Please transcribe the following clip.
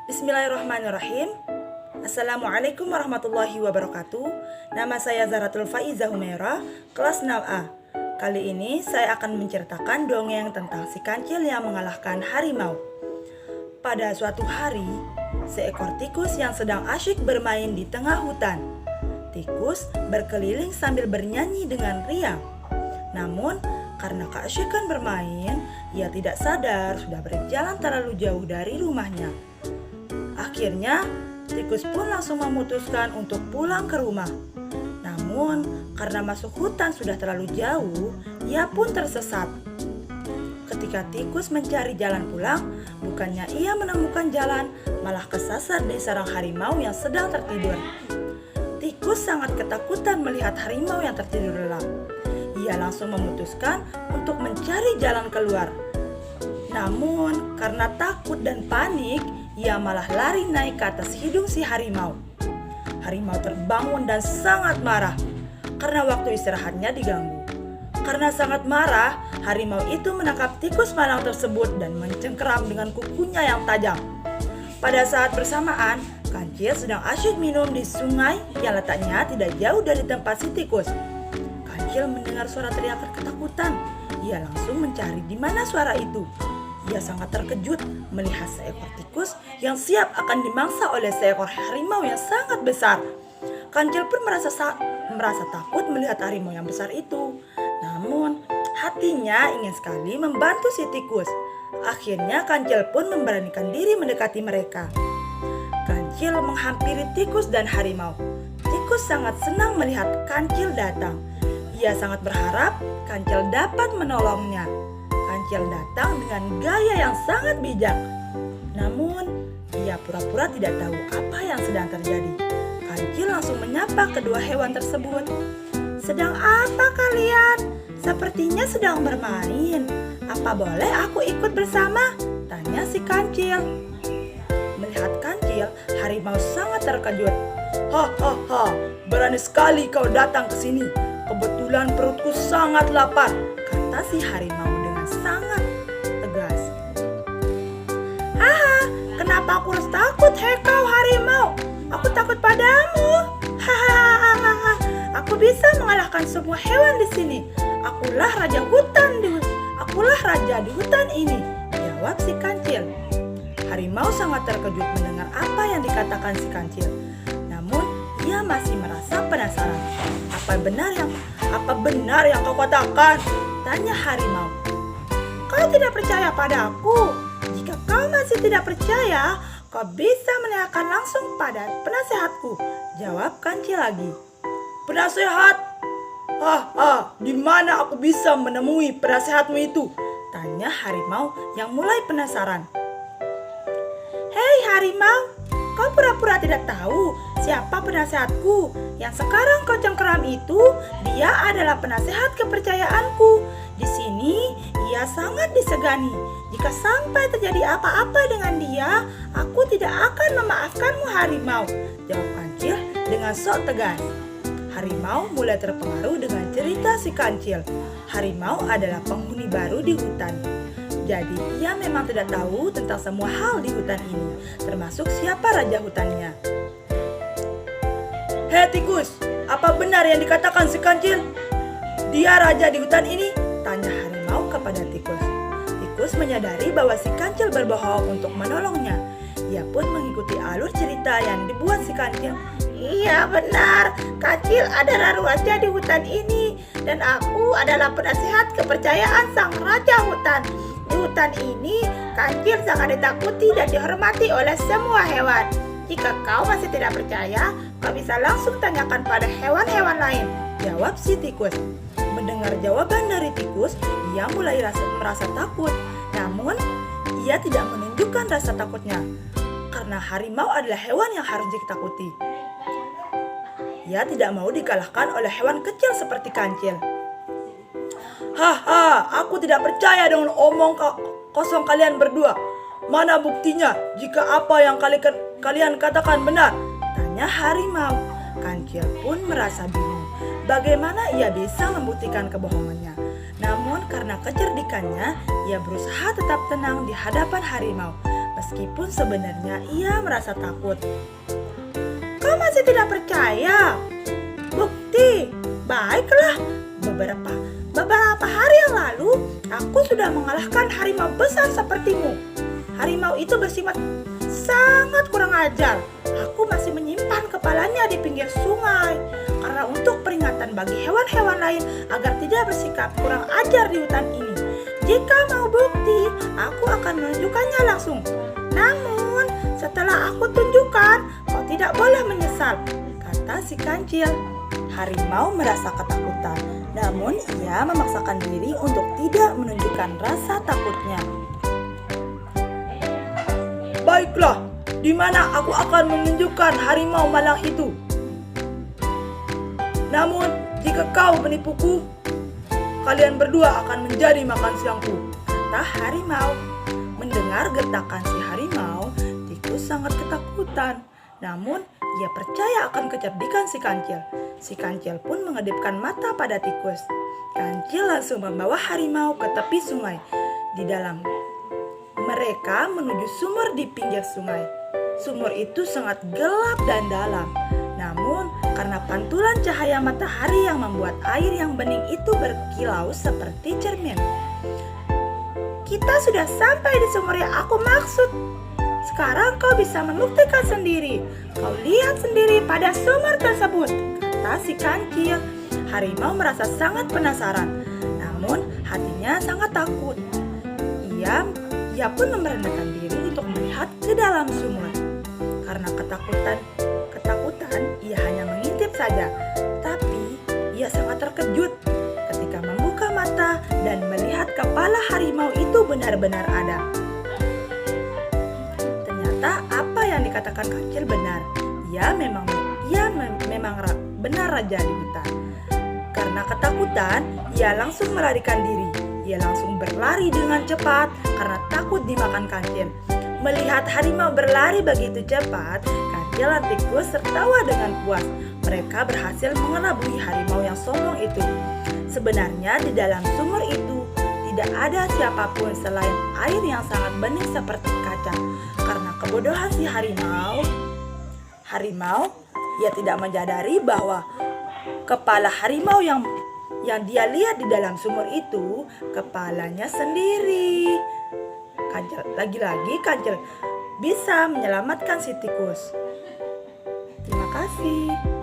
Bismillahirrahmanirrahim. Assalamualaikum warahmatullahi wabarakatuh. Nama saya Zaratul Faiza Humaira, kelas 6A. Kali ini saya akan menceritakan dongeng tentang si kancil yang mengalahkan harimau. Pada suatu hari, seekor tikus yang sedang asyik bermain di tengah hutan. Tikus berkeliling sambil bernyanyi dengan riang. Namun, karena keasyikan bermain, ia tidak sadar sudah berjalan terlalu jauh dari rumahnya. Akhirnya, tikus pun langsung memutuskan untuk pulang ke rumah. Namun, karena masuk hutan sudah terlalu jauh, ia pun tersesat. Ketika tikus mencari jalan pulang, bukannya ia menemukan jalan, malah kesasar di sarang harimau yang sedang tertidur. Tikus sangat ketakutan melihat harimau yang tertidur lelap. Ia langsung memutuskan untuk mencari jalan keluar. Namun, karena takut dan panik, ia malah lari naik ke atas hidung si harimau. Harimau terbangun dan sangat marah karena waktu istirahatnya diganggu. Karena sangat marah, harimau itu menangkap tikus malang tersebut dan mencengkeram dengan kukunya yang tajam. Pada saat bersamaan, kancil sedang asyik minum di sungai yang letaknya tidak jauh dari tempat si tikus. Kancil mendengar suara teriakan ketakutan. Ia langsung mencari di mana suara itu. Ia sangat terkejut melihat seekor tikus yang siap akan dimangsa oleh seekor harimau yang sangat besar. Kancil pun merasa takut melihat harimau yang besar itu. Namun, hatinya ingin sekali membantu si tikus. Akhirnya Kancil pun memberanikan diri mendekati mereka. Kancil menghampiri tikus dan harimau. Tikus sangat senang melihat Kancil datang. Ia sangat berharap Kancil dapat menolongnya. Kancil datang dengan gaya yang sangat bijak. Namun, ia pura-pura tidak tahu apa yang sedang terjadi. Kancil langsung menyapa kedua hewan tersebut. "Sedang apa kalian? Sepertinya sedang bermain. Apa boleh aku ikut bersama?" tanya si Kancil. Melihat Kancil, harimau sangat terkejut. "Hahaha, berani sekali kau datang ke sini. Kebetulan perutku sangat lapar," kata si harimau dengan sangat tegas. "Haha, kenapa aku harus takut, hei kau harimau? Aku takut padamu. Hahaha, aku bisa mengalahkan semua hewan di sini. Akulah raja di hutan ini," jawab si Kancil. Harimau sangat terkejut mendengar apa yang dikatakan si Kancil. Namun, ia masih merasa penasaran. Apa benar yang kau katakan?" tanya harimau. "Kau tidak percaya padaku? Jika kau masih tidak percaya, kau bisa menanyakan langsung pada penasehatku," jawab Kancil lagi. "Penasehat? Di mana aku bisa menemui penasehatmu itu?" tanya harimau yang mulai penasaran. "Hei harimau, kau pura-pura tidak tahu siapa penasehatku. Yang sekarang kau cengkeram itu, dia adalah penasehat kepercayaanku. Di sini, ia sangat disegani. Jika sampai terjadi apa-apa dengan dia, aku tidak akan memaafkanmu harimau," jawab Kancil dengan sok tegas. Harimau mulai terpengaruh dengan cerita si Kancil. Harimau adalah penghuni baru di hutan. Jadi ia memang tidak tahu tentang semua hal di hutan ini, termasuk siapa raja hutannya. "Hei tikus, apa benar yang dikatakan si Kancil? Dia raja di hutan ini?" tanya harimau kepada tikus. Tikus menyadari bahwa si Kancil berbohong untuk menolongnya. Ia pun mengikuti alur cerita yang dibuat si Kancil. "Iya benar, Kancil adalah raja di hutan ini, dan aku adalah penasehat kepercayaan sang raja hutan. Di hutan ini, Kancil sangat ditakuti dan dihormati oleh semua hewan. Jika kau masih tidak percaya, kau bisa langsung tanyakan pada hewan-hewan lain," jawab si tikus. Mendengar jawaban dari tikus, ia mulai merasa takut. Namun, ia tidak menunjukkan rasa takutnya, karena harimau adalah hewan yang harus ditakuti. Ia tidak mau dikalahkan oleh hewan kecil seperti Kancil. "Haha, aku tidak percaya dengan omong kosong kalian berdua. Mana buktinya jika apa yang kalian katakan benar?" tanya harimau. Kancil pun merasa bingung. Bagaimana ia bisa membuktikan kebohongannya? Namun karena kecerdikannya, ia berusaha tetap tenang di hadapan harimau. meskipun sebenarnya ia merasa takut. Kau masih tidak percaya? Bukti, baiklah. Beberapa hari yang lalu, aku sudah mengalahkan harimau besar sepertimu. Harimau itu bersifat sangat kurang ajar. Aku masih menyimpan kepalanya di pinggir sungai karena untuk peringatan bagi hewan-hewan lain agar tidak bersikap kurang ajar di hutan ini. Jika mau bukti, aku akan menunjukkannya langsung. Namun, setelah aku tunjukkan, kau tidak boleh menyesal, kata si kancil. Harimau merasa ketakutan, namun ia memaksakan diri untuk tidak menunjukkan rasa takutnya. Baiklah, di mana aku akan menunjukkan harimau malang itu. Namun, jika kau menipuku, kalian berdua akan menjadi makan siangku, kata harimau. Mendengar gertakan si harimau, tikus sangat ketakutan. Namun, ia percaya akan kecerdikan si kancil. Si kancil pun mengedipkan mata pada tikus. Kancil langsung membawa harimau ke tepi sungai. Di dalam mereka menuju sumur di pinggir sungai. Sumur itu sangat gelap dan dalam. Namun, karena pantulan cahaya matahari yang membuat air yang bening itu berkilau seperti cermin. Kita sudah sampai di sumur yang aku maksud. Sekarang kau bisa membuktikan sendiri. Kau lihat sendiri pada sumur tersebut, kata si kancil. Harimau merasa sangat penasaran, namun hatinya sangat takut. Ia pun memberanikan diri untuk melihat ke dalam sumur. Karena ketakutan, ia hanya mengintip saja. Tapi ia sangat terkejut ketika membuka mata dan melihat kepala harimau itu benar-benar ada. Ternyata apa yang dikatakan kancil benar. Ia memang benar raja di hutan. Karena ketakutan, ia langsung melarikan diri. Ia langsung berlari dengan cepat karena takut dimakan kancil. Melihat harimau berlari begitu cepat, kancil dan tikus tertawa dengan puas. Mereka berhasil mengelabui harimau yang sombong itu. Sebenarnya di dalam sumur itu tidak ada siapapun selain air yang sangat bening seperti kaca. Karena kebodohan si harimau, ia tidak menyadari bahwa kepala harimau yang dia lihat di dalam sumur itu kepalanya sendiri. Lagi-lagi kancil bisa menyelamatkan si tikus. Terima kasih.